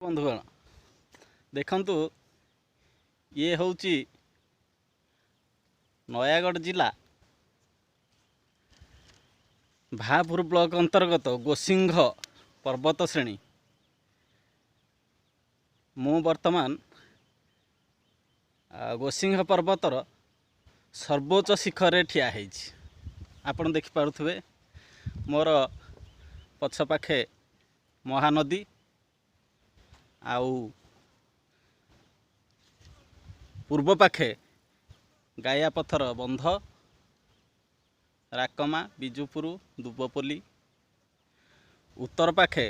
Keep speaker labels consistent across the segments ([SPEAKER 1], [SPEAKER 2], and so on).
[SPEAKER 1] बंधुगण देखंतु ये होची नयागढ़ जिला भापुर ब्लॉक अंतर्गत गोसिंघ पर्वत श्रेणी। मु वर्तमान गोसिंघ पर्वतर सर्वोच्च शिखर ठिया होइछि। आपण देखि पारुथबे मोर पछपाखे महानदी आउ पूर्व पाखे गाया पथर बंध राकमा बिजुपुर दुबपल्ली। उत्तर पाखे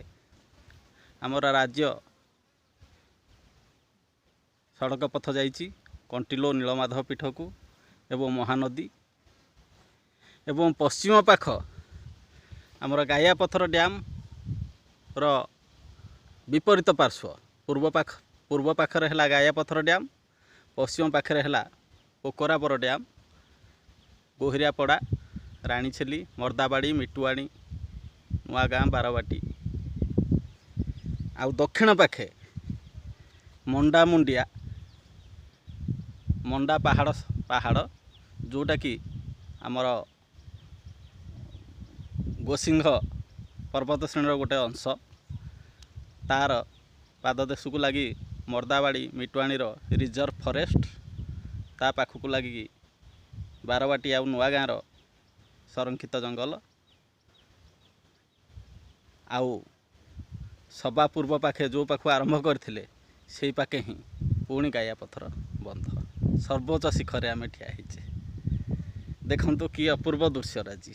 [SPEAKER 1] आमर राज्य सड़क पथ जाइछि कंटिलो नीलमाधव पीठ को एवं महानदी। एवं पश्चिम पाख आमर गाया पथर डैम रो विपरीत पार्श्व पूर्व पाखरे हला गाया पथर डैम, पश्चिम पाखरे हला पोकोराबर डैम, गोहिरियापड़ा, राणीछेली, मर्दाबाड़ी, मिटुआणी, नुआगाँ, बारवाटी। आउ दक्षिण पाखे मंडा मुंडिया मंडा पहाड़ जोटा कि आमर गोसिंघ पर्वत श्रेणी गोटे अंश। तार पाददेश को लगी मर्दाबाड़ी मिटुआणी रिजर्व फॉरेस्ट, ता पाखक लगी बारवाटी आउ नुआगाँ संरक्षित जंगल, आउ सभा पूर्व पाखे जो पाखु आरंभ करथिले सेही पाखे ही पुणी गाया पथर बंध सर्वोच्च शिखर आम ठिया होइछे। देखंतु कि अपूर्व दृश्य राजी।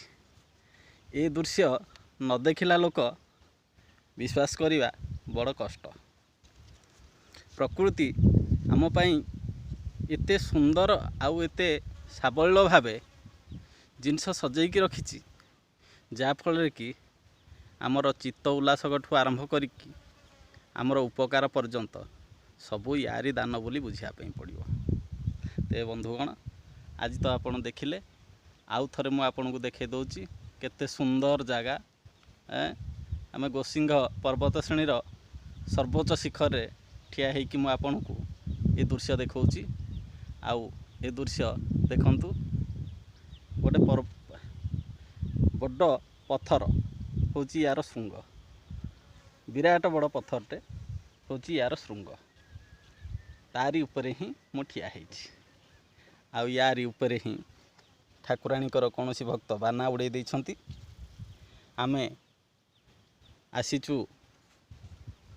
[SPEAKER 1] ये दृश्य न देखिला लोक विश्वास करिवा बड़ कष्ट। प्रकृति आम पई एते सुंदर आउ एते साबल्य भावे जिनस सजैकी रखिछि, जा फल कि आमर चित्त उल्लासठू आरंभ करिकी आमर उपकार पर्यंत सबू यारी दान बोली बुझापी पड़ो। ते बंधुगण आज तो आपण देखिले, आउ थरे मु आपन को देखे दउची केते सुंदर जगह। आम गोसिंघ पर्वत श्रेणी सर्वोच्च शिखर रे ठिया होइकी मु आपन को ये दृश्य देखौची। आउ ये दृश्य देखंतु गोटे बड़ पत्थर होची यार श्रृंग, विराट बड़ पत्थरटे होची यार श्रृंग। तारी उपरे ही मु ठिया होइछि। आउ यारी उपरे ही ठाकुराणीकर कौन सी भक्त बाना उड़े देइछंती। आमे आसीचु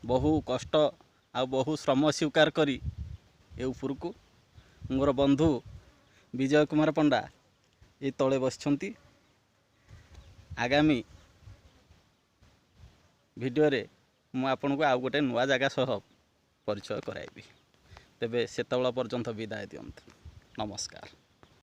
[SPEAKER 1] बहु कष्ट आ बहु श्रम स्वीकार करी ए ऊपर को। मोर बंधु विजय कुमार पंडा ये तले बसिछंती। आगामी वीडियो रे मु आपन को आउ गोटे नुआ जगह सह परिचय कराइबी। तेबे सेतबेला पर्यंत विदाय दियंतु। नमस्कार।